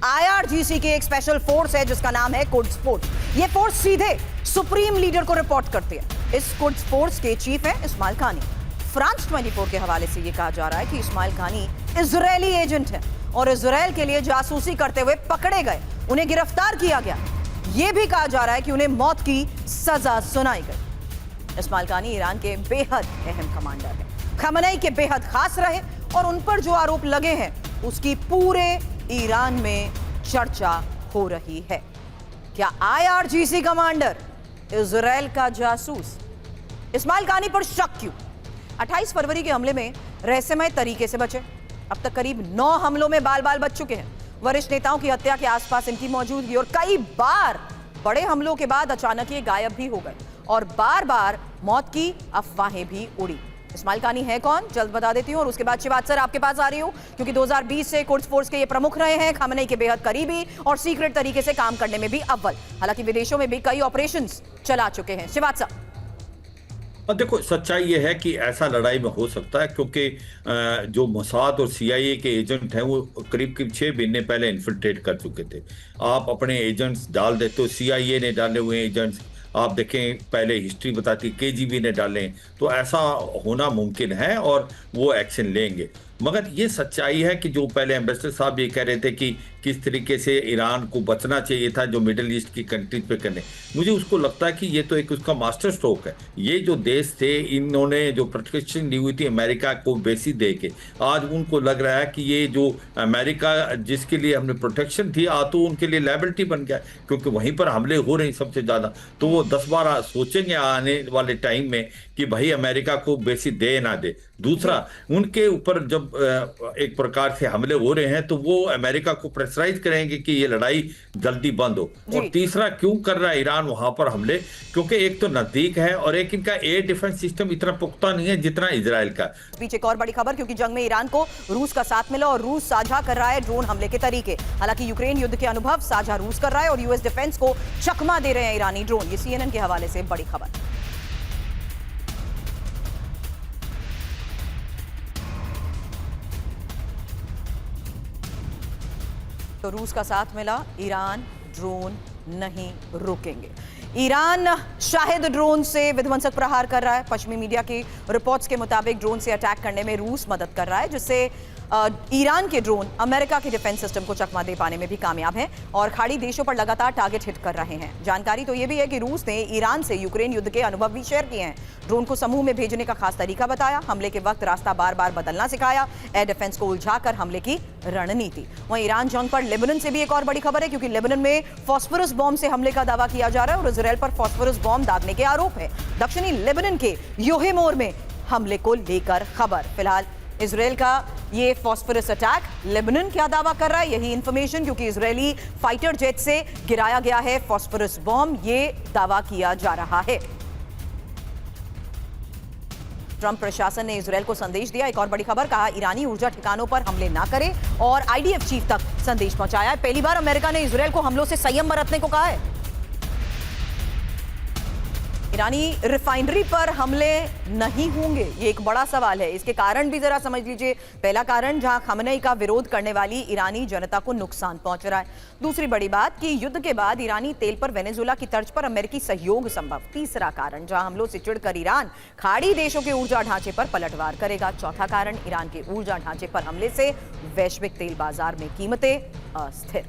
IRGC की एक special force है जिसका नाम है कुड्स फोर्स। ये फोर्स सीधे सुप्रीम लीडर को रिपोर्ट करती है। इस कुड्स फोर्स के चीफ है इस्माइल कानी। फ्रांस 24 के हवाले से यह कहा जा रहा है कि इस्माइल कानी इजरायली एजेंट है और इजरायल के लिए जासूसी करते हुए पकड़े गए, उन्हें गिरफ्तार किया गया। यह भी कहा जा रहा है कि उन्हें मौत की सजा सुनाई गई। इस्माइल कानी ईरान के बेहद अहम कमांडर है, खमेनी के बेहद खास रहे और उन पर जो आरोप लगे हैं उसकी पूरे ईरान में चर्चा हो रही है। क्या आईआरजीसी कमांडर इजरायल का जासूस? इस्माइल कानी पर शक क्यों? 28 फरवरी के हमले में रहस्यमय तरीके से बचे। अब तक करीब 9 हमलों में बाल बाल बच चुके हैं। वरिष्ठ नेताओं की हत्या के आसपास इनकी मौजूदगी और कई बार बड़े हमलों के बाद अचानक ये गायब भी हो गए और बार बार मौत की अफवाहें भी उड़ी। इस्माइल कानी है कौन, जल्द बता देती हूं और उसके बाद शिवाज सर आपके पास आ रही हूं, क्योंकि 2020 से कुड्स फोर्स के ये प्रमुख रहे हैं, खमेनी के बेहद करीबी और सीक्रेट तरीके से काम करने में भी अव्वल। हालांकि विदेशों में भी कई ऑपरेशंस चला चुके हैं। शिवाज सर, अब देखो, सच्चाई ये है कि ऐसा लड़ाई में हो सकता है क्योंकि जो मोसाद और सीआईए के एजेंट हैं वो करीब करीब 6 महीने पहले इन्फिल्ट्रेट कर चुके थे। आप अपने एजेंट्स डाल देते हो, सीआईए ने डाले हुए एजेंट्स आप देखें, पहले हिस्ट्री बताती, केजीबी ने डाले, तो ऐसा होना मुमकिन है और वो एक्शन लेंगे। मगर ये सच्चाई है कि जो पहले एम्बेसडर साहब ये कह रहे थे कि किस तरीके से ईरान को बचना चाहिए था जो मिडिल ईस्ट की कंट्रीज पे करने, मुझे उसको लगता है कि ये तो एक उसका मास्टर स्ट्रोक है। ये जो देश थे, इन्होंने जो प्रोटेक्शन दी हुई थी अमेरिका को बेसिस दे के, आज उनको लग रहा है कि ये जो अमेरिका जिसके लिए हमने प्रोटेक्शन थी आज तो उनके लिए लायबिलिटी बन गया, क्योंकि वहीं पर हमले हो रहे हैं सबसे ज़्यादा। तो वो 10 बार सोचेंगे आने वाले टाइम में कि भाई अमेरिका को बेसिस दे ना दे। दूसरा, उनके ऊपर जब एक प्रकार से हमले हो रहे हैं तो वो अमेरिका को प्रेशराइज करेंगे कि ये लड़ाई जल्दी बंद हो। और तीसरा, क्यों कर रहा है ईरान वहां पर हमले? क्योंकि एक तो नजदीक है और एक इनका एयर डिफेंस सिस्टम इतना पुख्ता नहीं है जितना इजराइल का। पीछे एक और बड़ी खबर, क्योंकि जंग में ईरान को रूस का साथ मिला और रूस साझा कर रहा है ड्रोन हमले के तरीके। हालांकि यूक्रेन युद्ध के अनुभव साझा रूस कर रहा है और यूएस डिफेंस को चकमा दे रहे हैं ईरानी ड्रोन। ये सीएनएन के हवाले से बड़ी खबर। तो रूस का साथ मिला, ईरान ड्रोन नहीं रुकेंगे। ईरान शाहिद ड्रोन से विध्वंसक प्रहार कर रहा है। पश्चिमी मीडिया की रिपोर्ट्स के मुताबिक ड्रोन से अटैक करने में रूस मदद कर रहा है, जिससे ईरान के ड्रोन अमेरिका के डिफेंस सिस्टम को चकमा दे पाने में भी कामयाब हैं और खाड़ी देशों पर लगातार टारगेट हिट कर रहे हैं। जानकारी तो ये भी है कि रूस ने ईरान से यूक्रेन युद्ध के अनुभव भी शेयर किए हैं। ड्रोन को समूह में भेजने का खास तरीका बताया, हमले के वक्त रास्ता बार बार बदलना सिखाया, एयर डिफेंस को उलझाकर हमले की रणनीति। वहीं ईरान जंग पर लेबनान से भी एक और बड़ी खबर है, क्योंकि लेबनान में फास्फोरस बॉम्ब से हमले का दावा किया जा रहा है और इजरायल पर फास्फोरस बॉम्ब दागने के आरोप है। दक्षिणी लेबनान के योहेमोर में हमले को लेकर खबर। फिलहाल इजरायल का ये फास्फोरस अटैक, लेबनान क्या दावा कर रहा है, यही इंफॉर्मेशन, क्योंकि इजरायली फाइटर जेट से गिराया गया है फास्फोरस बॉम्ब, ये दावा किया जा रहा है। ट्रंप प्रशासन ने इजरायल को संदेश दिया। एक और बड़ी खबर, कहा ईरानी ऊर्जा ठिकानों पर हमले ना करे और आईडीएफ चीफ तक संदेश पहुंचाया है। पहली बार अमेरिका ने इजरायल को हमलों से संयम बरतने को कहा है। ईरानी रिफाइनरी पर हमले नहीं होंगे, ये एक बड़ा सवाल है। इसके कारण भी जरा समझ लीजिए। पहला कारण, जहां खमेनी का विरोध करने वाली ईरानी जनता को नुकसान पहुंच रहा है। दूसरी बड़ी बात कि युद्ध के बाद ईरानी तेल पर वेनेजुएला की तर्ज पर अमेरिकी सहयोग संभव। तीसरा कारण, जहां हमलों से चिढ़कर ईरान खाड़ी देशों के ऊर्जा ढांचे पर पलटवार करेगा। चौथा कारण, ईरान के ऊर्जा ढांचे पर हमले से वैश्विक तेल बाजार में कीमतें अस्थिर।